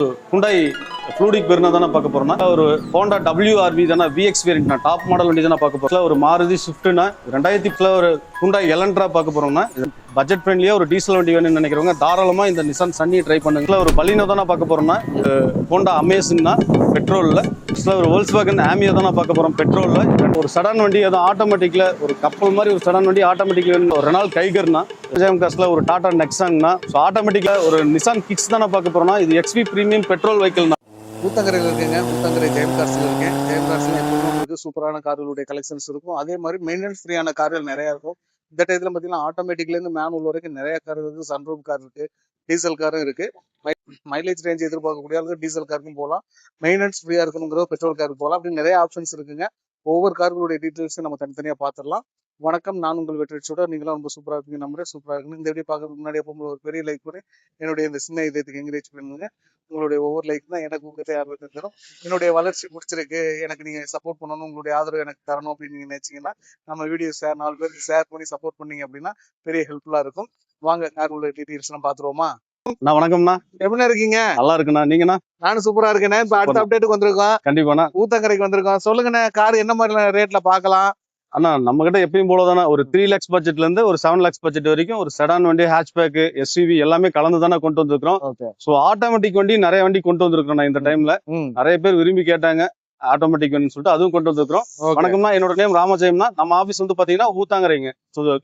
Hyundai Fluidic Verna தான பார்க்க போறோம்னா ஒரு Honda WRV தான VX வேரியன்ட் டாப் மாடல் வண்டி தான பார்க்க போறோம். ஒரு Maruti Swiftனா 2000 ஒரு Hyundai Elantra பார்க்க போறோம்னா பட்ஜெட் ஃப்ரெண்ட்லியா ஒரு டீசல் வண்டி வேணும்னு நினைக்கிறவங்க தாராளமா இந்த Nissan Sunny ட்ரை பண்ணுங்க. ஒரு Baleno தான பார்க்க போறோம்னா Honda Amazingனா பெட்ரோல்ல ஒரு Volkswagen Ameo தான பார்க்க போறோம் பெட்ரோல்ல. ஒரு செடான் வண்டி அது ஆட்டோமேட்டிக்ல ஒரு கப்பல் மாதிரி ஒரு செடான் வண்டி ஆட்டோமேட்டிக்ல ஒரு Renault Kigerனா காஸ்ட்ல ஒரு டாடா நெக்ஸான்னா ஆட்டோமேட்டிக்கா ஒரு நிசான் கிக்ஸ் தானே பார்க்க போறோம்னா இது XV பிரீமியம் பெட்ரோல் வெஹிக்கிள் தான். ஊத்தங்கரையில் இருக்குங்க. ஊத்தங்கரை ஜெயம் கார்ஸ்ல இருக்கேன். ஜெயம் கார்ஸ்ல எப்பவுமே உங்களுக்கு சூப்பரான கார்களுடைய கலெக்ஷன்ஸ் இருக்கும். அதே மாதிரி மெயின்டெனன்ஸ் ஃப்ரீயான கார்கள் நிறைய இருக்கும். இந்த டைத்துல பாத்தீங்கன்னா ஆட்டோமேட்டிக்ல இருந்து மேனுவல் வரைக்கும் நிறைய கார் இருக்கு. சன்ரூப் கார் இருக்கு, டீசல் காரும் இருக்கு. மைலேஜ் ரேஞ்ச் எதிர்பார்க்கக்கூடிய அளவுக்கு டீசல் காருக்கும் போகலாம், மெயின்டெனன்ஸ் ஃப்ரீயா இருக்கணுங்கிற பெட்ரோல் காருக்கு போகலாம். அப்படின்னு நிறைய ஆப்ஷன்ஸ் இருக்குங்க. ஒவ்வொரு கார்களுடைய டீட்டெயில்ஸும் நம்ம தனித்தனியா பார்த்துடலாம். வணக்கம், நான் உங்கள் வெற்றிச்சோட நீங்களும் ரொம்ப சூப்பரா இருப்பீங்க. நம்பரே சூப்பரா இருக்குன்னு இந்த வீடியோ பார்க்கறதுக்கு முன்னாடி எப்போ ஒரு பெரிய லைக் பண்ணி என்னுடைய இந்த சின்ன இதயத்துக்கு என்கரேஜ் பண்ணுங்க. உங்களுடைய ஒவ்வொரு லைக் தான் எனக்கு உங்களுக்கு ஆர்வத்தை தரும். என்னுடைய வளர்ச்சி பிடிச்சிருக்கு, எனக்கு நீங்க சப்போர்ட் பண்ணணும், உங்களுடைய ஆதரவு எனக்கு தரணும் அப்படின்னு நீங்க நினைச்சீங்கன்னா நம்ம வீடியோ ஷேர் 4 பேருக்கு ஷேர் பண்ணி சப்போர்ட் பண்ணீங்க அப்படின்னா பெரிய ஹெல்ப்ஃபுல்லா இருக்கும். வாங்க கார்களுடைய டீட்டெயில்ஸ் எல்லாம் பாத்துருவோமா? வணக்கம்ண்ணா, எப்படி இருக்கீங்க? நல்லா இருக்குண்ணா. நீங்கண்ணா? நானும் சூப்பரா இருக்கேன். இப்ப அடுத்த அப்டேட்டுக்கு வந்திருக்கோம். கண்டிப்பாண்ணா. ஊத்தங்கரைக்கு வந்திருக்கோம். சொல்லுங்கண்ணே, கார் என்ன மாதிரி ரேட்ல பாக்கலாம்? அண்ணா நம்ம கிட்ட எப்பயும் போலதானே ஒரு 3 lakhs பட்ஜெட்ல இருந்து ஒரு 7 lakhs பட்ஜெட் வரைக்கும் ஒரு செடான் வண்டி, ஹேட்ச்பேக், SUV எல்லாமே கலந்து தானே கொண்டு வந்திருக்கிறோம். சோ ஆட்டோமேட்டிக் வண்டி நிறைய வண்டி கொண்டு வந்திருக்கோம். இந்த டைம்ல நிறைய பேர் விரும்பி கேட்டாங்க ஆட்டோமேட்டிக் வண்டி சொல்லிட்டு அதுவும் கொண்டு வந்திருக்கிறோம். வணக்கம்னா, என்னோட நேம் ராமஜெயம்னா. நம்ம ஆபீஸ் வந்து பாத்தீங்கன்னா ஊத்தாங்கரைங்க.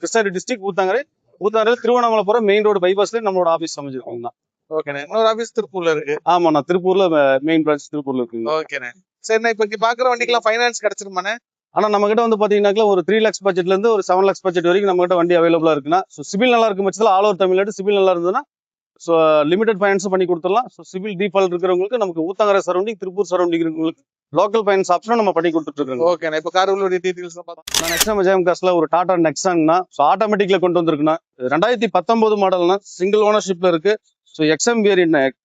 கிருஷ்ணகிரி டிஸ்ட்ரிக்ட் ஊத்தாங்கரை. ஊத்தாங்கரையில திருவண்ணாமலை போற மெயின் ரோடு பைபாஸ்ல நம்மளோட ஆபீஸ் அமைஞ்சிருக்கோம். ஓகேண்ணே. இன்னொரு ஆபீஸ் திருப்பூர்ல இருக்கு. ஆமாண்ணா, திருப்பூர்ல மெயின் பிரான்ச் திருப்பூர்ல இருக்குங்க. ஓகேண்ணே. சரிண்ணா, இப்ப இங்க பாக்குற வண்டிக்கெல்லாம் ஃபைனான்ஸ் கிடைச்சிருமாண்ணே? ஆனா நம்ம கிட்ட வந்து பாத்தீங்கன்னா ஒரு 3 lakhs பட்ஜெட்ல இருந்து ஒரு 7 lakhs பட்ஜெட் வரைக்கும் நம்ம கிட்ட வண்டி அவைலபிளா இருக்குன்னா சிவில் நல்லா இருக்கும் பட்சத்துல ஆல் ஓவர் தமிழ்நாடு சிவில் நல்லா இருந்ததுன்னா லிமிடெட் ஃபைனான்ஸ் பண்ணி கொடுத்துடலாம். சிவில் டீஃபால்ட் இருக்கிறவங்களுக்கு நமக்கு ஊத்தங்கரை சரௌண்டிங், திருப்பூர் சரௌண்டிங் இருக்கிறவங்களுக்கு லோக்கல் ஃபைனான்ஸ் ஆப்ஷன் நம்ம பண்ணி கொடுத்துட்டு இருக்கோம். ஓகேண்ணா. இப்ப கார்களுடைய டீடைல்ஸ் பார்த்தோம். நெக்ஸ்ட் நம்ம ஜெயம் காஸ்ட்ல ஒரு டாடா நெக்ஸான்னா ஆட்டோமேட்டிக்ல கொண்டு வந்திருக்குன்னா 2019 மாடல்னா சிங்கிள் ஓனர்ஷிப்ல இருக்கு. XM வேரியன்ட்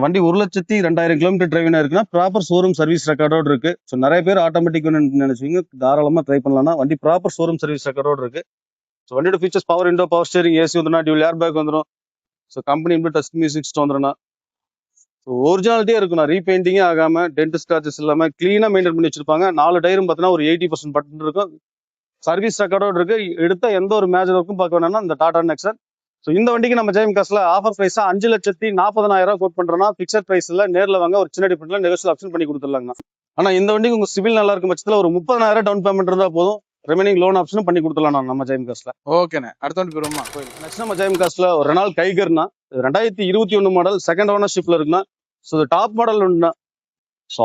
வண்டி 1,02,000 கிலோமீட்டர் டிரைவினா இருக்குன்னா ப்ராப்பர் ஷோரூம் சர்வீஸ் ரெக்கார்டோட இருக்கு. நிறைய பேர் ஆட்டோமேட்டிக் நினைச்சீங்க, தாராளமா ட்ரை பண்ணலாம்னா வண்டி ப்ராப்பர் ஷோரூம் சர்வீஸ் ரெக்கார்டோட இருக்கு. வண்டியோட features power window, power steering, AC வந்துடும், டியூல் ஏர் பேக் வந்துடும். கம்பெனி டச் மியூசிக் சிஸ்டம் வந்துடும். ஒரிஜினாலிட்டியா இருக்குண்ணா, ரீபெயிண்டிங்கே ஆகாம டென்ட் ஸ்கிராச்சஸ் இல்லாம கிளீனா மெயின்டைன் பண்ணி வச்சிருப்பாங்க. 4 டயரும் பார்த்தீங்கன்னா ஒரு 80% பட்டன் இருக்கும். சர்வீஸ் ரெக்கார்டோட இருக்கு. எடுத்த எந்த ஒரு மேஜர் ஒர்க்கும் பார்க்க வேணாம்னா இந்த டாடா நெக்ஸான். இந்த வண்டிக்கு நம்ம ஜெயம் காஸ்ட்ல ஆஃபர் பிரைஸா 5,40,000 கோட் பண்றோம்னா பிக்சட் பிரைஸ்ல நேர்ல வாங்க ஒரு சின்ன டிஃபரெண்ட்ல நெகோஷியல் ஆப்ஷன் பண்ணி கொடுத்துடலாங்க. ஆனா இந்த வண்டிக்கு உங்க சிவில் நல்லா இருக்கும் பட்சத்துல ஒரு 30,000 டவுன் பேமெண்ட் இருந்தா போதும், ரிமைனிங் லோன் ஆப்ஷனும் பண்ணி கொடுத்துடலாம் நம்ம ஜெயம் காஸ்ட்ல. ஓகேண்ணே. அடுத்த வண்டி போயிருமா? நெக்ஸ்ட் நம்ம ஜெயம் காஸ்ட்ல ஒரு Renault Kigerனா 2021 மாடல் செகண்ட் ஓனர்ஷிப்ல இருக்குன்னா டாப் மாடல் வண்டினா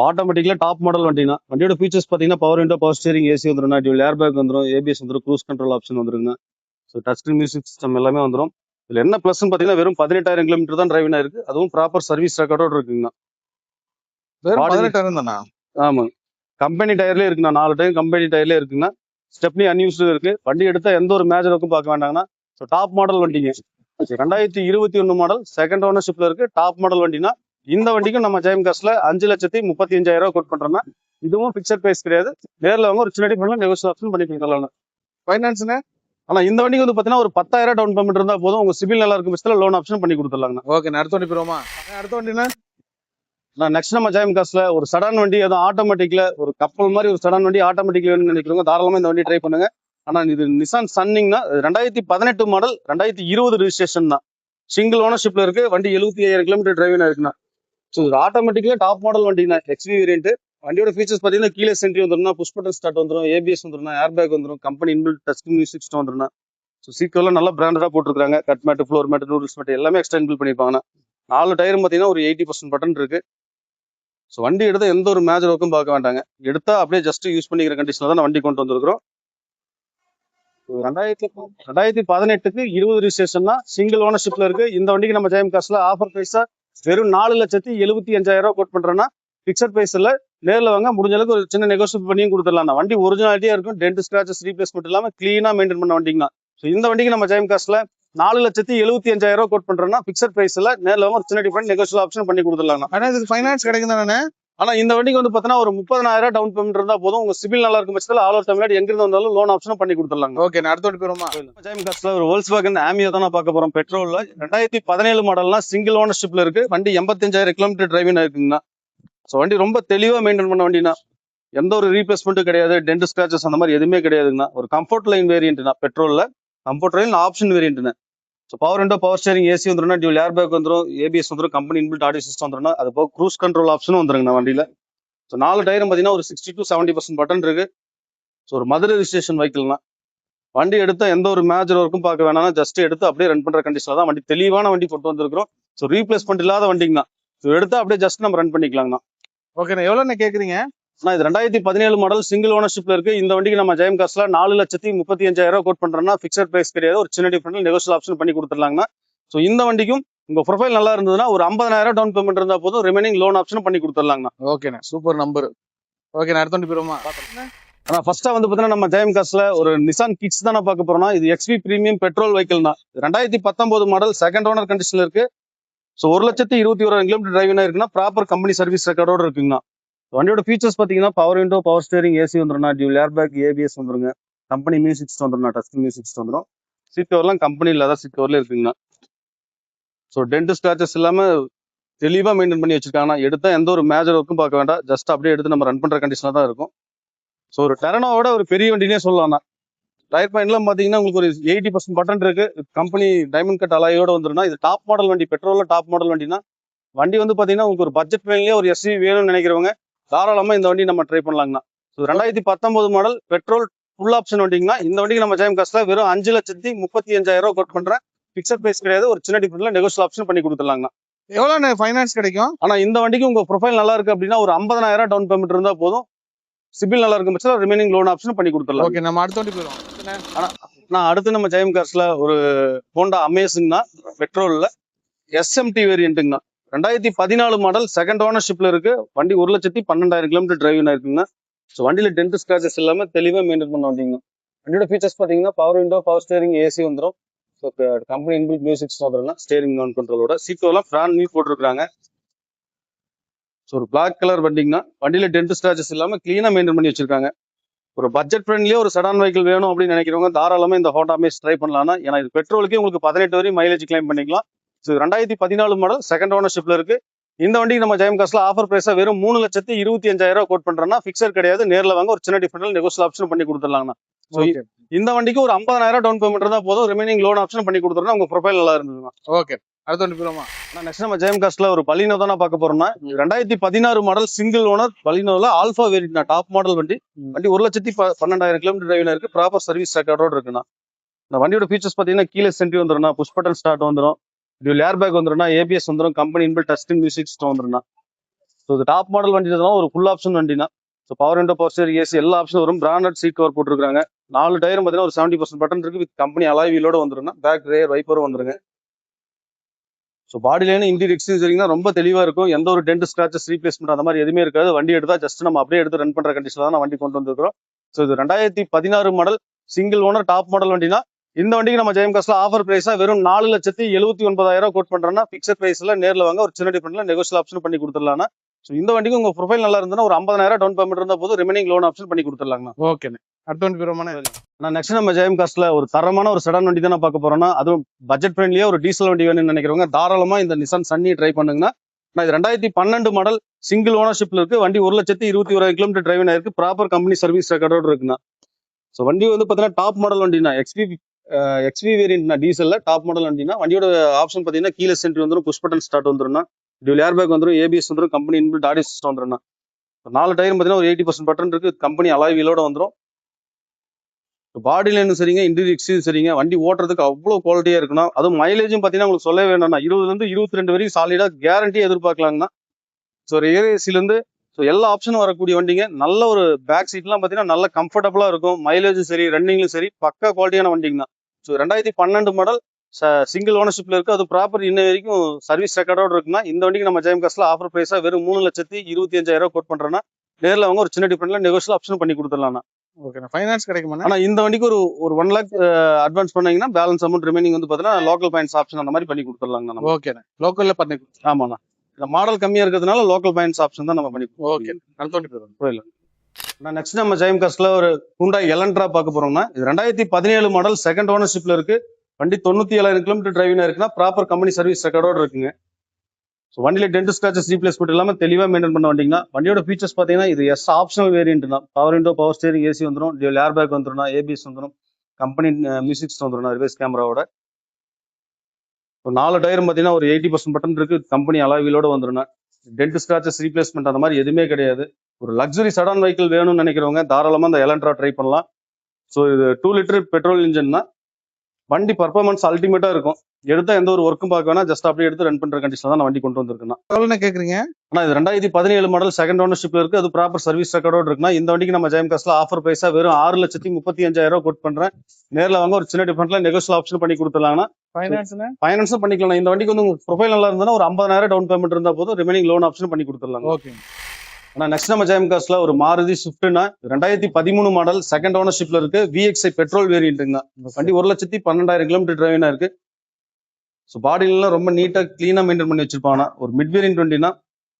ஆட்டோமேட்டிக்ல டாப் மாடல் வண்டினா வண்டியோட ஃபீச்சர்ஸ் பாத்தீங்கன்னா power window, power steering, AC வந்துடும், டியூல் ஏர் பேக் வந்துடும், ABS வந்துடும், க்ரூஸ் கண்ட்ரோல் ஆப்ஷன் வந்துருங்க. டச் ஸ்கிரீன் மியூசிக் சிஸ்டம் எல்லாமே வந்துடும். இதுல என்ன பிளஸ் பாத்தீங்கன்னா வெறும் 18,000 கிலோமீட்டர் தான் டிரைவினா இருக்கு. அதுவும் ப்ராப்பர் சர்வீஸ் ரெக்கார்டோட இருக்குங்கண்ணா. 18,000 தானா? ஆமா, கம்பெனி டயர்லயே இருக்குண்ணா. 4 டயர் கம்பெனி டயர்லயே இருக்குங்கண்ணா. ஸ்டெப்னி அன்யூஸ்டு இருக்கு. வண்டி எடுத்தா எந்த ஒரு மேஜர் ஒர்க்கும் பார்க்க வேண்டாங்கன்னா டாப் மாடல் வண்டிங்க. 2021 மாடல் செகண்ட் ஓனர்ஷிப்ல இருக்கு. டாப் மாடல் வண்டினா இந்த வண்டிக்கும் நம்ம ஜெயம் காஸ்ட்ல 5,35,000 கோட் பண்றோம்னா இதுவும் பிக்சர் பிரைஸ் கிடையாது. நேர்ல வாங்க ஒரு சின்ன டிஃபரெண்ட்ல நெகோஷியல் ஆப்ஷன் பண்ணி கொடுக்கலாம். ஃபைனான்ஸ்னா ஆனா இந்த வண்டிக்கு வந்து பாத்தீங்கன்னா ஒரு 10,000 டவுன் பேமெண்ட் இருந்தா போதும், உங்க சிவில் நல்லா இருக்கும் பட்சத்துல லோன் ஆப்ஷன் பண்ணி கொடுத்துடலாங்க. ஓகே, அடுத்த வண்டி போயிருமா? அடுத்த வண்டினா நெக்ஸ்ட் நம்ம ஜெயம் காஸ்ட்ல ஒரு செடான் வண்டி, அதுவும் ஆட்டோமேட்டிக்ல ஒரு கப்பல் மாதிரி ஒரு செடான் வண்டி ஆட்டோமேட்டிக்ல நினைக்கிறவங்க தாராளமா இந்த வண்டி ட்ரை பண்ணுங்க. ஆனா இது நிசான் சன்னிங்னா 2018 மாடல் 2020 ரெஜிஸ்ட்ரேஷன் தான். சிங்கிள் ஓனர்ஷிப்ல இருக்கு. வண்டி 75,000 கிலோமீட்டர் டிரைவினா இருக்குண்ணா. ஆட்டோமேட்டிக்ல டாப் மாடல் வண்டினா XV வேரியன்ட். வண்டியோட ஃபீச்சர்ஸ் பாத்தீங்கன்னா கீழே சென்ட்ரி வந்துடும், புஷ் பட்டன் ஸ்டார்ட் வந்துடும், ABS வந்துடும், ஏர் பேக் வந்துடும், company inbuilt touch music system வந்துடும். சீட்லாம் நல்லா பிராண்டடா போட்டுருக்காங்க. Cut mat, floor mat, noodles mat எல்லாமே எக்ஸ்டெண்ட் பண்ணிருப்பாங்க. 4 டயரும் பாத்தீங்கன்னா ஒரு 80% பட்டன் இருக்கு. வண்டி எடுத்தா எந்த ஒரு மேஜர் ஒர்க்கும் பார்க்க வேண்டாங்க. எடுத்தா அப்படியே ஜஸ்ட் யூஸ் பண்ணிக்கிற கண்டிஷன்ல தான் வண்டி கொண்டு வந்திருக்கிறோம். 2018க்கு 20 ரெஜிஸ்ட்ரேஷன் தான். சிங்கிள் ஓனர்ஷிப்ல இருக்கு. இந்த வண்டிக்கு நம்ம ஜெயம் காஸ்ட்ல ஆஃபர் பிரைஸா வெறும் 4,75,000 கோட் பண்றோம்னா பிக்சட் பிரைஸ்ல நேர்ல வாங்க முடிஞ்ச அளவுக்கு ஒரு சின்ன நெகோஷியேட் பண்ணியும் கொடுத்துடலாம். வண்டி ஒரிஜினாலிட்டியா இருக்கும். டென்ட் ஸ்கிராச்சஸ் ரீப்ளேஸ்மெண்ட் இல்லாம கிளீனா மெயின்டைன் பண்ண வண்டிங்க. இந்த வண்டிக்கு நம்ம ஜெயம் காஸ்ட்ல 4,75,000 கோட் பண்றோம்னா பிக்சட் பிரைஸ்ல நேர்ல வாங்க ஒரு சின்ன டிஃபரெண்ட் நெகோஷியல் ஆப்ஷன் பண்ணி கொடுத்துடலாம். ஆனா இதுக்கு ஃபைனான்ஸ் கிடைக்கும் தானே? ஆனா இந்த வண்டிக்கு வந்து பாத்தீங்கன்னா ஒரு 30,000 டவுன் பேமெண்ட் இருந்தா போதும். உங்க சிபில் நல்லா இருக்கும் பட்சத்துல ஆல் ஓவர் தமிழ்நாடு எங்க இருந்து வந்தாலும் லோன் ஆப்ஷனும் பண்ணி கொடுத்துடலாங்க. ஓகே, அடுத்த வண்டி போயிருமா? ஜெயம் காஸ்ட்ல ஒரு Volkswagen Amio தான் நான் பார்க்க போறோம். பெட்ரோல்ல 2017 மாடல்னா சிங்கிள் ஓனர்ஷிப்ல இருக்கு. வண்டி 85,000 கிலோமீட்டர் டிரைவிங் இருக்குங்கண்ணா. ஸோ வண்டி ரொம்ப தெளிவா மெயின்டைன் பண்ண வண்டினா, எந்த ஒரு ரீப்ளேஸ்மெண்ட்டும் கிடையாது, டென்ட் ஸ்கிராச்சஸ் அந்த மாதிரி எதுவுமே கிடையாதுங்கண்ணா. ஒரு கம்ஃபர்ட் லைன் வேரியன்ட்னா, பெட்ரோல்ல கம்ஃபர்ட் லைன் ஆப்ஷன் வேரியன்ட்னா. So power window, power steering, AC வந்துரும்னா, டியூல் ஏர் பேக் வந்துடும், ஏபிஎஸ் வந்துடும், கம்பெனி இன்பில்ட் ஆடியோ சிஸ்டம் வந்துடும். அது போக க்ரூஸ் கண்ட்ரோல் ஆப்ஷனும் வந்துருங்கண்ணா வண்டியில. ஸோ 4 டயரும் பார்த்தீங்கன்னா ஒரு 60 to 70% பட்டன் இருக்கு. ஸோ ஒரு மதுரை ரிஜிஸ்ட்ரேஷன் வெஹிக்கிள்னா, வண்டி எடுத்தா எந்த ஒரு மேஜர் ஒர்க்கும் பார்க்க வேணாம், ஜஸ்ட் எடுத்து அப்படியே ரன் பண்ற கண்டிஷன்ல தான் வண்டி, தெளிவான வண்டி கொண்டு வந்திருக்கிறோம். ஸோ ரீப்ளேஸ்மெண்ட் இல்லாத வண்டிங்கண்ணா. ஸோ எடுத்தா அப்படியே ஜஸ்ட் நம்ம ரன் பண்ணிக்கலாங்கண்ணா. ஓகேண்ணா, எவ்வளோண்ணா கேட்குறீங்க? ஆனா இது 2017 மாடல் சிங்கிள் ஓனர்ஷிப்ல இருக்கு. இந்த வண்டிக்கு நம்ம ஜெயம் காஸ்ட்ல 4,35,000 கோட் பண்றோம்னா, ஃபிக்ஸட் பிரைஸ் கிடையாது, ஒரு சின்ன டிஃபரெண்ட் நெகோஷியல் ஆப்ஷன் பண்ணி கொடுத்துடலாங்கண்ணா. ஸோ இந்த வண்டிக்கும் உங்க ப்ரொஃபைல் நல்லா இருந்ததுன்னா ஒரு 50,000 டவுன் பேமெண்ட் இருந்தா போதும், ரிமைனிங் லோன் ஆப்ஷனும் பண்ணி கொடுத்துடலாங்கண்ணா. ஓகேண்ணா, சூப்பர் நம்பர். ஓகேண்ணா, அடுத்த வண்டி போயிருமா? ஆனா ஃபர்ஸ்டா வந்து பாத்தீங்கன்னா நம்ம ஜெயம் காஸ்ட்ல ஒரு நிசான் கிட்ஸ் தான் பார்க்க போறோம்னா, இது எக்ஸ்வி பிரீமியம் பெட்ரோல் வெஹிக்கிள் தான். 2019 மாடல் செகண்ட் ஓனர் கண்டிஷன்ல இருக்கு. ஸோ 1,21,000 கிலோமீட்டர் டிரைவிங் இருக்குன்னா, ப்ராப்பர் கம்பெனி சர்வீஸ் ரெக்கார்டோட இருக்குங்கண்ணா. வண்டியோட ஃபீச்சர்ஸ் பாத்தீங்கன்னா power window, power steering, AC வந்துடும், டியூல் ஏர் பேக், ஏபிஎஸ் வந்துருங்க, கம்பெனி மியூசிக் சிஸ்டம் வந்துடும், டச் மியூசிக் சிஸ்டம் வந்துடும். சீட் கவர்லாம் கம்பெனி இல்லாத சீட் கவர்ல இருக்குங்கண்ணா. ஸோ டென்ட் ஸ்கிராச்சஸ் இல்லாம தெளிவா மெயின்டைன் பண்ணி வச்சிருக்காங்கன்னா, எடுத்தா எந்த ஒரு மேஜர் ஒர்க்கும் பார்க்க வேண்டாம், ஜஸ்ட் அப்படியே எடுத்து நம்ம ரன் பண்ற கண்டிஷனா தான் இருக்கும். ஸோ ஒரு டெரனோட ஒரு பெரிய வண்டினே சொல்லலாம். டயர் பாயிண்ட்லாம் பாத்தீங்கன்னா உங்களுக்கு ஒரு 80% பட்டன் இருக்கு. கம்பெனி டைமண்ட் கட் அலாயோட வந்துருன்னா, இது டாப் மாடல் வண்டி, பெட்ரோல்ல டாப் மாடல் வண்டினா, வண்டி வந்து பாத்தீங்கன்னா உங்களுக்கு ஒரு பட்ஜெட் ட்ரெயின்லயே ஒரு எஸ்யூவி வேணும்னு நினைக்கிறவங்க தாராளமா இந்த வண்டி நம்ம ட்ரை பண்ணலாங்கண்ணா. So 2019 model petrol full option வண்டிங்கன்னா, இந்த வண்டிக்கு நம்ம ஜெயம் காஸ்ட்ல வெறும் 5,35,000 கோட் பண்றேன். ஃபிக்ஸட் பிரைஸ் கிடையாது, ஒரு சின்ன டிஃபரெண்ட்ல நெகோஷியல் ஆப்ஷன் பண்ணி கொடுத்துடலாங்கண்ணா. எவ்வளோண்ணா ஃபைனான்ஸ் கிடைக்கும்? ஆனா இந்த வண்டிக்கு உங்க ப்ரொஃபைல் நல்லா இருக்கு அப்படின்னா ஒரு 50,000 டவுன் பேமெண்ட் இருந்தா போதும், சிபில் நல்லா இருக்கும் பட்சத்தில் ரிமைனிங் லோன் ஆப்ஷன் பண்ணி கொடுத்துடலாம். ஓகே, நம்ம அடுத்த வண்டி போயிடும். ஆனா நான் அடுத்து நம்ம ஜெயம் கார்ஸ்ல ஒரு ஹோண்டா அமேசிங்னா பெட்ரோல்ல எஸ்எம்டி வேரியன்ட்டுங்கண்ணா. 2014 மாடல் செகண்ட் ஓனர்ஷிப்ல இருக்கு. வண்டி 1,12,000 கிலோமீட்டர் டிரைவிங் இருக்குங்க. ஸோ வண்டியில டென்ட் ஸ்கிராச்சஸ் இல்லாம தெளிவா மெயின்டைன் பண்ண வண்டிங்க. வண்டியோட ஃபீச்சர்ஸ் பாத்தீங்கன்னா power window, power steering, AC வந்துடும். ஸோ கம்பெனி இன்பில்ட் மியூசிக் வந்துடும், ஸ்டேரிங் ஆன் கண்ட்ரோலோட. சீட்டோலாம் பிராண்ட் நியூ போட்டிருக்காங்க. ஸோ ஒரு பிளாக் கலர் வண்டிங்கன்னா, வண்டியில டென்ட் ஸ்கிராச்சஸ் இல்லாம கிளீனா மெயின்டைன் பண்ணி வச்சிருக்காங்க. ஒரு பட்ஜெட் ஃப்ரெண்ட்லியே ஒரு செடான் வெஹிக்கிள் வேணும் அப்படின்னு நினைக்கிறவங்க தாராளமா இந்த ஹோண்டா அமேஸ் ட்ரை பண்ணலாம். ஏன்னா இது பெட்ரோலுக்கே உங்களுக்கு 18 வரையும் மைலேஜ் கிளைம் பண்ணிக்கலாம். ஸோ 2014 மாடல் செகண்ட் ஓனர்ஷிப்ல இருக்கு. இந்த வண்டிக்கு நம்ம ஜெயம் காஸ்ட்ல ஆஃபர் பிரைஸா வெறும் 3,25,000 கோட் பண்றோம்னா, ஃபிக்ஸர் கிடையாது, நேரில் வாங்க, ஒரு சின்ன டிஃபரெண்ட் நெகோஷியல் ஆப்ஷன் பண்ணி கொடுத்துடலாங்கண்ணா. ஸோ இந்த வண்டிக்கு ஒரு 50,000 டவுன் பேமெண்ட் இருந்தா போதும், ரிமைனிங் லோன் ஆப்ஷன் பண்ணி கொடுத்துறோம்னா உங்க ப்ரொஃபைல் நல்லா இருந்ததுண்ணா. ஓகே, அடுத்த வண்டி போயிடுமா? நெக்ஸ்ட் நம்ம ஜெயம் காஸ்ட்ல ஒரு பலினோ தான் பார்க்க போறோம்னா, 2016 மாடல் சிங்கிள் ஓனர் பலினோல ஆல்பா வேரியன்ட், டாப் மாடல் வண்டி. வண்டி 1,12,000 கிலோமீட்டர் டிரைவிங் இருக்கு, ப்ராப்பர் சர்வீஸ் ரெக்கார்டோட இருக்குண்ணா. இந்த வண்டியோட ஃபீச்சர்ஸ் பாத்தீங்கன்னா கீழே சென்ட்ரி வந்துடும், புஷ் பட்டன் ஸ்டார்ட் வந்துடும், டியூல் ஏர் பேக் வந்துடும், ஏபிஎஸ் வந்துடும், company inbuilt touch music system வந்துடும். ஸோ இது டாப் மாடல் வண்டி தான், ஒரு ஃபுல் ஆப்ஷன் வண்டினா. So power window, power steering, AC எல்லா ஆப்ஷனும் வரும். பிராண்டட் சீட் கவர் போட்டுருக்காங்க. 4 டயரும் பார்த்தீங்கன்னா ஒரு 70% பட்டன் இருக்கு, வித் கம்பெனி அலாய் வீலோட வந்துடும். பேக் ரேர் வைப்பரும் வந்துருங்க. ஸோ பாடி லைன் இன்டீரியர் எக்ஸ்டீரியர்னா ரொம்ப தெளிவா இருக்கும். எந்த ஒரு டென்ட் ஸ்கிராச்சஸ், ரீப்ளேஸ்மெண்ட் அந்த மாதிரி எதுவுமே இருக்காது. வண்டி எடுத்தா ஜஸ்ட் நம்ம அப்படியே எடுத்து ரன் பண்ற கண்டிஷன்ல தான் வண்டி கொண்டு வந்துருக்கோம். ஸோ இது 2016 model single owner top model வண்டினா, இந்த வண்டிக்கு நம்ம ஜெயம் காஸ்ட்ல ஆஃபர் பிரைஸா வெறும் 4,79,000 கோட் பண்றோம்னா, ஃபிக்ஸட் பிரைஸ்ல நேரில் வாங்க, ஒரு சின்ன டிஃபரெண்ட்ல நெகோஷியல் ஆப்ஷன் பண்ணி கொடுத்துடலாம். ஸோ இந்த வண்டிக்கு உங்க ப்ரொஃபைல் நல்லா இருந்ததுன்னா ஒரு 50,000 டவுன் பேமெண்ட் இருந்தா போதும், ரிமைனிங் லோன் ஆப்ஷன் பண்ணி கொடுத்துடலாங்கண்ணா. ஓகேண்ணே, அடுத்த வண்டி போயிடுமா? நான் நெக்ஸ்ட் நம்ம ஜெயம் காஸ்ட்ல ஒரு தரமான ஒரு செடான் வண்டி தான் பார்க்க போறோம்னா, அதுவும் பட்ஜெட் ஃப்ரெண்ட்லியே ஒரு டீசல் வண்டி வேணும்னு நினைக்கிறவங்க தாராளமா இந்த நிசான் சன்னி ட்ரை பண்ணுங்கன்னா. நான் இது 2012 மாடல் சிங்கிள் ஓனர்ஷிப்ல இருக்கு. வண்டி 1,21,000 கிலோமீட்டர் டிரைவிங் ஆயிருக்கு, ப்ராப்பர் கம்பெனி சர்வீஸ் ரெக்கார்டோட இருக்குண்ணா. ஸோ வண்டி வந்து பாத்தீங்கன்னா டாப் மாடல் வண்டினா, எக்ஸ்வி வேரியன்ட்னா, டீசல்ல டாப் மாடல் வண்டினா. வண்டியோட ஆப்ஷன் பாத்தீங்கன்னா கீழே சென்ட்ரி வந்துடும், புஷ் பட்டன் ஸ்டார்ட் வந்துடும், டியூல் ஏர் பேக் வந்துடும், ஏபிஎஸ் வந்துடும், கம்பெனி இன்பில்ட் ஆடியோ சிஸ்டம் வந்துடும். 4 டயரும் பாத்தீங்கன்னா ஒரு 80% பட்டன் இருக்கு, கம்பெனி அலாய் வீலோட வந்துடும். பாடி லைனும் சரிங்க, இன்டீரியர் எக்ஸ்டீரியர் சரிங்க. வண்டி ஓட்டுறதுக்கு அவ்வளவு குவாலிட்டியா இருக்குன்னா, அதுவும் மைலேஜும் பாத்தீங்கன்னா உங்களுக்கு சொல்லவே வேண்டாம்னா, 20 to 22 வரைக்கும் சாலிடா கேரண்டி எதிர்பார்க்கலாங்கண்ணா. ஸோ ஒரு ஏசில இருந்து எல்லா ஆப்ஷனும் வரக்கூடிய வண்டிங்க. நல்ல ஒரு பேக் சீட்லாம் பாத்தீங்கன்னா நல்ல கம்ஃபர்டபுளா இருக்கும். மைலேஜும் சரி, ரன்னிங்லும் சரி, பக்கா குவாலிட்டியான வண்டிங்க தான். ஸோ 2012 மாடல் சிங்கிள் ஓனர்ஷிப்ல இருக்கு. அது ப்ராப்பர் இன்ன வரைக்கும் சர்வீஸ் ரெக்கார்டோட இருக்குன்னா, இந்த வண்டிக்கு நம்ம ஜெயம் காஸ்ட்ல ஆஃபர் பிரைஸா வெறும் 3,25,000 கோட் பண்றோம்னா, நேரில் அவங்க ஒரு சின்ன டிஃபரெண்ட்ல நெகோஷியல் ஆப்ஷன் பண்ணி கொடுத்துடலாம். ஓகே, ஃபைனான்ஸ் கிடைக்குமா? ஆனா இந்த வண்டிக்கு ஒரு 1 lakh அட்வான்ஸ் பண்ணீங்கன்னா, பேலன்ஸ் அமௌண்ட் ரிமைனிங் வந்து பாத்தீங்கன்னா லோக்கல் ஃபைனான்ஸ் ஆப்ஷன் அந்த மாதிரி பண்ணி கொடுத்துடலாங்க. ஓகேண்ணே, லோக்கல்ல பண்ணி. ஆமாண்ணா. இந்த மாடல் கம்மியா இருக்கிறதுனால லோக்கல் ஃபைனான்ஸ் ஆப்ஷன் தான் நம்ம பண்ணி ஓகே அடுத்தோண்டி புரியல. நெக்ஸ்ட் நம்ம ஜெயம் கார்ஸ்ல ஒரு ஹூண்டாய் எலன்ட்ரா பார்க்க போறோம்னா இது 2017 மாடல் செகண்ட் ஓனர்ஷிப்ல இருக்கு. வண்டி 97,000 கிலோமீட்டர் டிரைவிங் இருக்குன்னா ப்ராப்பர் கம்பெனி சர்வீஸ் ரெக்கார்டோட இருக்குங்க. ஸோ வண்டியில டென்ட் ஸ்கிராச்சஸ் ரீப்ளேஸ்மெண்ட் இல்லாம தெளிவா மெயின்டைன் பண்ண வண்டிங்கன்னா வண்டியோட ஃபீச்சர்ஸ் பாத்தீங்கன்னா இது எஸ் ஆப்ஷனல் வேரியன்ட் தான். Power window, power steering, AC வந்துடும், டியூல் ஏர் பேக் வந்துடும், ஏபிஎஸ் வந்துடும், கம்பெனி மியூசிக் வந்துடும், ரிவர்ஸ் கேமராவோட. ஒரு 4 டயரும் பாத்தீங்கன்னா ஒரு 80% பட்டன் இருக்கு, கம்பெனி அலாவிலோட வந்துடும். டென்ட் ஸ்கிராச்சஸ் ரீப்ளேஸ்மெண்ட் அந்த மாதிரி எதுவுமே கிடையாது. ஒரு லக்ஸுரி சடான் வெஹிக்கிள் வேணும்னு நினைக்கிறவங்க தாராளமா இந்த எலன்ட்ரா ட்ரை பண்ணலாம். ஸோ இது 2 லிட்டர் பெட்ரோல் இன்ஜின் தான். வண்டி பர்ஃபார்மன்ஸ் அல்டிமேட்டா இருக்கும். எடுத்தா எந்த ஒரு ஒர்க்கும் பார்க்க வேணா, ஜஸ்ட் அப்படியே எடுத்து ரன் பண்ற கண்டிஷன்ல தான் வண்டி கொண்டு வந்திருக்குன்னா. எவ்வளோ கேக்குறீங்க? ஆனா இது 2017 மாடல் செகண்ட் ஓனர்ஷிப்ல இருக்கு. அது ப்ராப்பர் சர்வீஸ் ரெக்கார்டோட இருக்குன்னா இந்த வண்டிக்கு நம்ம ஜெயம் கார்ஸ்ல ஆஃபர் பிரைஸா வெறும் 6,35,000 கோட் பண்றேன். நேர்ல வாங்க, ஒரு சின்ன டிஃபரெண்ட்ல நெகோஷியல் ஆப்ஷன் பண்ணி கொடுத்துலாங்கன்னா ஃபைனான்ஸும் பண்ணிக்கலாம். இந்த வண்டிக்கு வந்து உங்க ப்ரொஃபைல் நல்லா இருந்தா ஒரு 50,000 டவுன் பேமெண்ட் இருந்தா போதும், ரிமைனிங் லோன் ஆப்ஷன் பண்ணி கொடுத்துடலாம். ஓகே. ஆனா நெக்ஸ்ட் நம்ம ஜெயம் கார்ஸ்ல ஒரு மாருதி ஸ்விஃப்ட்னா 2013 மாடல் செகண்ட் ஓனர்ஷிப்ல இருக்கு. விஎக்ஸ்ஐ பெட்ரோல் வேரியன்ட்டுங்க. வண்டி 1,12,000 கிலோமீட்டர் டிரைவினா இருக்கு. ஸோ பாடிலாம் ரொம்ப நீட்டா கிளீனா மெயின்டைன் பண்ணி வச்சிருப்பாங்க. ஒரு மிட் வேரியன்ட் வண்டினா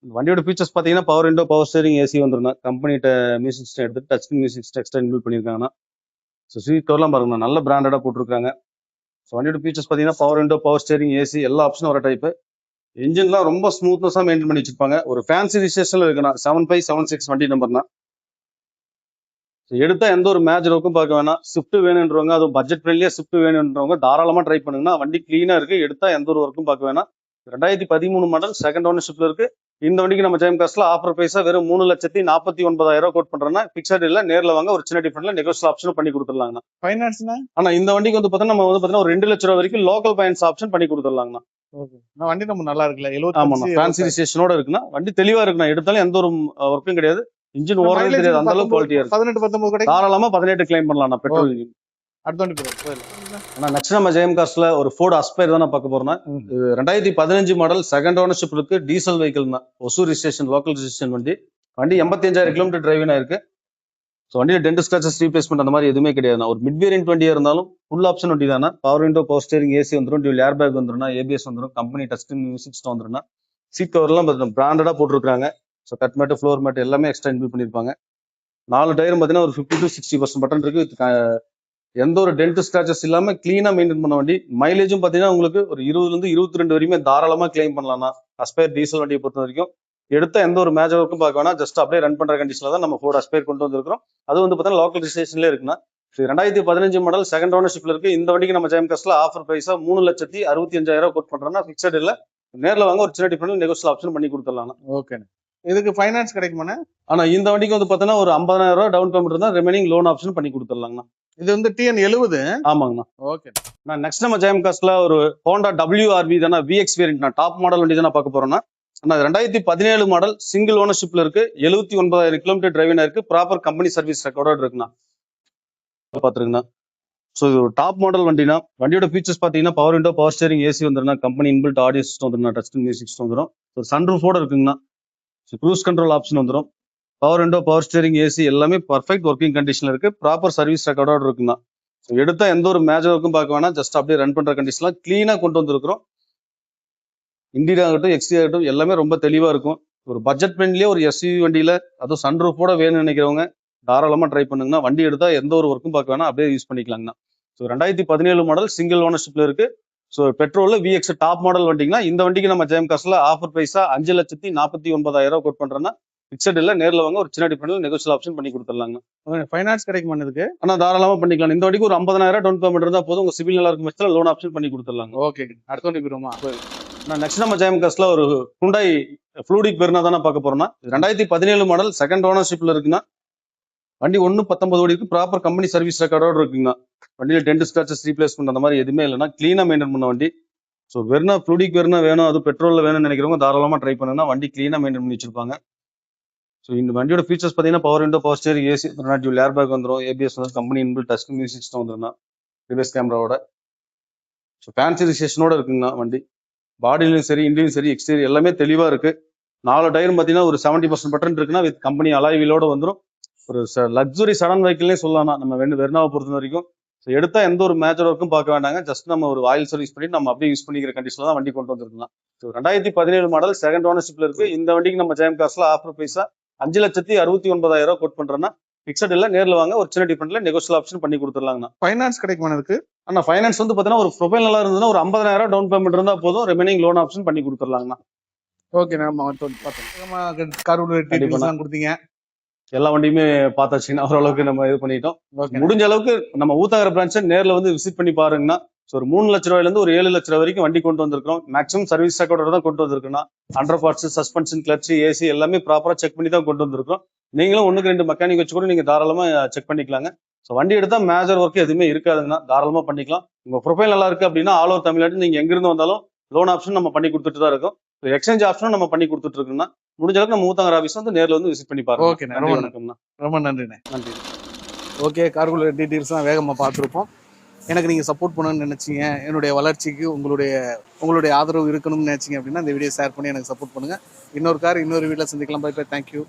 வண்டியோட ஃபீச்சர்ஸ் பாத்தீங்கன்னா power window, power steering, AC வந்துடும். கம்பெனிட்ட மியூசிக் சிஸ்டம் எடுத்து டச் மியூசிக் சிஸ்டம் இன்பில்ட் பண்ணிருக்காங்கன்னா. ஸோ சீட் கவர்லாம் பாருங்க நல்ல பிராண்டடா போட்டிருக்காங்க. ஸோ வண்டியோட ஃபீச்சர்ஸ் பாத்தீங்கன்னா power window, power steering, AC எல்லா ஆப்ஷனும் வர டைப். இன்ஜின்லாம் ரொம்ப ஸ்மூத்னஸா மெயின்டைன் பண்ணி வச்சிருப்பாங்க. ஒரு ஃபேன்சி ரிஜிஸ்ட்ரேஷன்ல இருக்குன்னா 7576 வண்டி நம்பர்னா. எடுத்தா எந்த ஒரு மேஜர் ஒர்க்கும் பார்க்க வேணாம். ஸ்விஃப்ட் வேணுன்றவங்க, அதுவும் பட்ஜெட் ஃப்ரெண்ட்லியா ஸ்விஃப்ட் வேணுன்றவங்க தாராளமா ட்ரை பண்ணுங்கன்னா வண்டி கிளீனா இருக்கு. எடுத்தா எந்த ஒரு ஒர்க்கும் பார்க்க வேணாம். 2013 மாடல் செகண்ட் ஓனர்ஷிப்ல இருக்கு. இந்த வண்டிக்கு நம்ம ஜெயம் கார்ஸ்ல ஆஃபர் பிரைஸா வெறும் 3,49,000 கோட் பண்றோம்னா பிக்சட் இல்ல, நேர்ல வாங்க, ஒரு சின்ன டிஃபரெண்ட்ல நெகோஷியல் ஆப்ஷன் பண்ணி கொடுத்துடலாங்கண்ணா. ஃபைனான்ஸ்னா? ஆனா இந்த வண்டிக்கு வந்து பாத்தீங்கன்னா நம்ம வந்து பாத்தீங்கன்னா ஒரு 2 லட்சம் ரூபாய் வரைக்கும் லோக்கல் ஃபைனான்ஸ் ஆப்ஷன் பண்ணி கொடுத்துடலாங்கண்ணா. ஓகே. வண்டி நம்ம நல்லா இருக்குல்ல? ஆமாண்ணா, ஃபேன்சி ரிஜிஸ்ட்ரேஷனோட இருக்குன்னா வண்டி தெளிவா இருக்குண்ணா. எடுத்தாலும் எந்த ஒரு ஒர்க்கும் கிடையாது. இன்ஜின் ஓரளவு தெரியாது, அந்த அளவுக்கு குவாலிட்டியா இருக்கு. 18-19 கிடைக்கும். தாராளமா 18 கிளைம் பண்ணலாம் பெட்ரோல் இன்ஜின். அடுத்தோண்டி நெக்ஸ்ட் நம்ம ஜெயம் கார்ஸ்ல ஒரு ஃபோர்ட் அஸ்பைர் தான் பார்க்க போறோம்னா இது 2015 மாடல் செகண்ட் ஓனர்ஷிப் இருக்கு. டீசல் வெஹிக்கிள் தான். ஒசூர் ரிஜிஸ்ட்ரேஷன், லோக்கல் ரிஜிஸ்ட்ரேஷன் வண்டி. வண்டி 85,000 கிலோமீட்டர் டிரைவினா இருக்கு. ஸோ வண்டியில டென்ட் ஸ்கிராச்சஸ் ரீப்ளேஸ்மெண்ட் அந்த மாதிரி எதுவுமே கிடையாது. ஒரு மிட் வேரியன்ட் வண்டியா இருந்தாலும் ஃபுல் ஆப்ஷன் வண்டி தானே. Power window, power steering, AC வந்துடும், டியூல் ஏர் பேக் வந்துடும், ஏபிஎஸ் வந்துடும், கம்பெனி டச் மியூசிக் சிஸ்டம் வந்துடும். சீட் கவர்லாம் பிராண்டடா போட்டிருக்காங்க. So cut mat, floor mat எல்லாமே எக்ஸ்ட்ரா இன்பில்ட் பண்ணிருப்பாங்க. 4 டயரும் பாத்தீங்கன்னா ஒரு 50 to 60% பட்டன் இருக்கு. எந்த ஒரு டென்ட் ஸ்கிராச்சஸ் இல்லாம கிளீனா மெயின்டைன் பண்ண வண்டி. மைலேஜும் பாத்தீங்கன்னா உங்களுக்கு ஒரு 20 to 22 வரையுமே தாராளமா கிளைம் பண்ணலாம். அஸ்பைர் டீசல் வண்டியை பொறுத்த வரைக்கும் எடுத்த எந்த ஒரு மேஜர் ஒர்க்கும் பார்க்க வேணா, ஜஸ்ட் அப்படியே ரன் பண்ற கண்டிஷன்ல தான் நம்ம ஃபோர்ட் அஸ்பைர் கொண்டு வந்திருக்கிறோம். அது வந்து பாத்தீங்கன்னா லோக்கல் ரிஜிஸ்ட்ரேஷன்ல இருக்குன்னா 2015 மாடல் செகண்ட் ஓனர்ஷிப்ல இருக்கு. இந்த வண்டிக்கு நம்ம ஜெயம் கார்ஸ்ல ஆஃபர் பிரைஸா 3,65,000 கோட் பண்றோம்னா பிக்சட் இல்ல, நேர்ல வாங்க, ஒரு சின்ன டிஃபரெண்ட் நெகோஷியல் ஆப்ஷன் பண்ணி கொடுத்துடலாம். ஓகே. இதுக்கு ஃபைனான்ஸ் கிடைக்குமாண்ணா? ஆனா இந்த வண்டிக்கு வந்து பாத்தீங்கன்னா ஒரு 50,000 டவுன் பேமெண்ட் இருந்தா ரிமைனிங் லோன் ஆப்ஷன் பண்ணி கொடுத்துடலாங்கண்ணா. இது வந்து TN70. ஆமாங்கண்ணா. ஓகே. நான் நெக்ஸ்ட் நம்ம ஜெயம் கார்ஸ்ல ஒரு ஹோண்டா WRV தானே, விஎக்ஸ் வேரியன்ட் டாப் மாடல் வண்டி தானே பார்க்க போறோம்னா 2017 மாடல் சிங்கிள் ஓனர்ஷிப்ல இருக்கு. 79,000 கிலோமீட்டர் டிரைவினா இருக்கு. ப்ராப்பர் கம்பெனி சர்வீஸ் ரெக்கார்டோட இருக்குண்ணா. பாத்துருங்கண்ணா. ஸோ இது ஒரு டாப் மாடல் வண்டினா வண்டியோட ஃபீச்சர்ஸ் பாத்தீங்கன்னா power window, power steering, AC வந்துடும், கம்பெனி இன்பில்ட் ஆடியோ சிஸ்டம் வந்துடும், டச் மியூசிக் சிஸ்டம் வந்துடும், ஒரு சன்ரூஃபோட இருக்குங்கண்ணா. க்ரூஸ் கண்ட்ரோல் ஆப்ஷன் வந்துடும். Power window, power steering, AC எல்லாமே பர்ஃபெக்ட் ஒர்க்கிங் கண்டிஷன்ல இருக்கு. ப்ராப்பர் சர்வீஸ் ரெக்கார்டோட இருக்குண்ணா. ஸோ எடுத்தா எந்த ஒரு மேஜர் ஒர்க்கும் பார்க்க வேணாம், ஜஸ்ட் அப்படியே ரன் பண்ற கண்டிஷன்லாம் கிளீனா கொண்டு வந்திருக்கிறோம். இன்டீரியர் ஆகட்டும், எக்ஸ்டீரியர் ஆகட்டும் எல்லாமே ரொம்ப தெளிவா இருக்கும். ஒரு பட்ஜெட் ஃப்ரெண்ட்லியே ஒரு SUV வண்டியில அதுவும் சன்ரூஃபோட வேணும்னு நினைக்கிறவங்க தாராளமா ட்ரை பண்ணுங்கன்னா வண்டி எடுத்தா எந்த ஒரு ஒர்க்கும் பார்க்க வேணாம், அப்படியே யூஸ் பண்ணிக்கலாங்கண்ணா. ஸோ 2017 மாடல் சிங்கிள் ஓனர்ஷிப்ல இருக்கு. ஸோ பெட்ரோல்ல விஎக்ஸ் டாப் மாடல் வண்டிங்கன்னா இந்த வண்டிக்கு நம்ம ஜெயம் கார்ஸ்ல ஆஃபர் பிரைஸா 5,49,000 கோட் பண்றோம்னா பிக்சட் இல்ல, நேர்ல வாங்க, ஒரு சின்ன டிஃபரெண்ட் நெகோஷியல் ஆப்ஷன் பண்ணி கொடுத்துடலாங்க. ஃபைனான்ஸ் கிடைக்குமா இதுக்கு? ஆனா தாராளமா பண்ணிக்கலாம். இந்த வண்டிக்கு ஒரு 50,000 டவுன் பேமெண்ட் இருந்தா போதும், உங்க சிவில் நல்லா இருக்கும் பட்சத்துல லோன் ஆப்ஷன் பண்ணி கொடுத்துடலாங்க. ஓகே. அடுத்தோண்டி போயிருமா? நெக்ஸ்ட் நம்ம ஜெயம் கார்ஸ்ல ஒரு ஹூண்டாய் ஃப்ளூடிக் வெர்னா தானே பார்க்க போறோம்னா 2017 மாடல் செகண்ட் ஓனர்ஷிப்ல இருக்குன்னா வண்டி 1.19 ஓடி இருக்கு. ப்ராப்பர் கம்பெனி சர்வீஸ் ரெக்கார்டோட இருக்குங்கண்ணா. வண்டியில டென்ட் ஸ்கிராச்சஸ் ரீப்ளேஸ்மெண்ட் அந்த மாதிரி எதுவுமே இல்லைன்னா கிளீனா மெயின்டைன் பண்ண வண்டி. ஸோ வெர்னா ஃப்ளூடிக் வெர்னா வேணும், அது பெட்ரோல்ல வேணும்னு நினைக்கிறவங்க தாராளமா ட்ரை பண்ணுங்கன்னா வண்டி கிளீனா மெயின்டைன் பண்ணி வச்சிருப்பாங்க. ஸோ இந்த வண்டியோட ஃபீச்சர்ஸ் பார்த்தீங்கன்னா power window, power steering, AC dual air bag வந்துடும், ஏபிஎஸ் வந்து company inbuilt touch music system வந்துடும், ரிவர்ஸ் கேமராவோட. ஸோ ஃபேன்சி ரிஜிஸ்ட்ரேஷனோட இருக்குங்கண்ணா வண்டி. பாடியிலும் சரி, இன்ஜினும் சரி, எக்ஸ்டீரியர் எல்லாமே தெளிவா இருக்கு. 4 டயரும் பார்த்தீங்கன்னா ஒரு 70% பட்டன் இருக்குன்னா வித் கம்பெனி அலாய்விலோட வந்துடும். ஒரு லக்ஸுரி சடன் வெஹிக்கிள்னே சொல்லலாம் நம்ம வெர்னாவை பொறுத்த வரைக்கும். ஸோ எடுத்தா எந்த ஒரு மேஜர் ஒர்க்கும் பார்க்க வேண்டாங்க, ஜஸ்ட் நம்ம ஒரு ஆயில் சர்வீஸ் பண்ணி நம்ம அப்படியே யூஸ் பண்ணிக்கிற கண்டிஷன்ல தான் வண்டி கொண்டு வந்துருக்கலாம். 2017 மாடல் செகண்ட் ஓனர்ஷிப்ல இருக்கு. இந்த வண்டிக்கு நம்ம ஜெயம் கார்ஸ்ல ஆஃபர் பிரைஸா 5,69,900 கோட் பண்றோம்னா, பிக்சட் இல்ல, நேர்ல வாங்க, ஒரு சின்ன டிஃபரெண்ட்ல நெகோஷியல் ஆப்ஷன் பண்ணி கொடுத்துடலாங்கண்ணா. ஃபைனான்ஸ் கிடைக்குமா இதுக்கு? ஆனா ஃபைனான்ஸ் வந்து பாத்தீங்கன்னா ஒரு ப்ரொஃபைல் நல்லா இருந்ததுன்னா ஒரு 50,000 டவுன் பேமெண்ட் இருந்தா போதும், ரிமைனிங் லோன் ஆப்ஷன் பண்ணி கொடுத்துடலாங்கண்ணா. ஓகே, நம்ம பார்த்தோம் காரோட டீடைல்ஸ் தான் கொடுத்தீங்க. எல்லா வண்டியுமே பார்த்தாச்சுன்னா ஓரளவுக்கு நம்ம இது பண்ணிட்டோம். ஓகே, முடிஞ்ச அளவுக்கு நம்ம ஊத்தங்கரை பிரான்ச்சை நேர்ல வந்து விசிட் பண்ணி பாருங்கன்னா, ஒரு 3 லட்ச ரூபாயில இருந்து ஒரு 7 லட்ச ரூபாய் வரைக்கும் வண்டி கொண்டு வந்திருக்கோம். மேக்ஸிமம் சர்வீஸ் ரெக்கார்டோட தான் கொண்டு வந்திருக்கோம்னா, under parts, suspension, clutch, AC எல்லாமே ப்ராப்பரா செக் பண்ணி தான் கொண்டு வந்திருக்கோம். நீங்களும் 1-2 மெக்கானிக் வச்சு கூட நீங்க தாராளமா செக் பண்ணிக்கலாங்க. ஸோ வண்டி எடுத்தா மேஜர் ஒர்க் எதுவுமே இருக்காதுங்கன்னா தாராளமா பண்ணிக்கலாம். உங்க ப்ரொஃபைல் நல்லா இருக்கு அப்படின்னா ஆல் ஓவர் தமிழ்நாடு நீங்க எங்கிருந்து வந்தாலும் லோன் ஆப்ஷன் நம்ம பண்ணி கொடுத்துட்டு தான் இருக்கோம். எக்ஸ்சேஞ்ச் ஆப்ஷனும் நம்ம பண்ணி கொடுத்துட்டு இருக்கோம்னா, முடிஞ்ச அளவுக்கு நம்ம ஊத்தங்கரை ஆஃபீஸ் வந்து நேர்ல வந்து விசிட் பண்ணி பாருங்க. ஓகே, நன்றி, வணக்கம்ண்ணா. ரொம்ப நன்றிண்ணே. நன்றி. ஓகே, கார்குலர் டீட்டெயில்ஸ் தான் வேகமாக பார்த்துருப்போம். எனக்கு நீங்கள் சப்போர்ட் பண்ணணும்னு நினச்சிங்க, என்னுடைய வளர்ச்சிக்கு உங்களுடைய ஆதரவு இருக்கணும்னு நினச்சிங்க அப்படின்னா இந்த வீடியோ ஷேர் பண்ணி எனக்கு சப்போர்ட் பண்ணுங்கள். இன்னொரு கார் இன்னொரு வீட்டில் சந்திக்கலாம். Bye bye, thank you.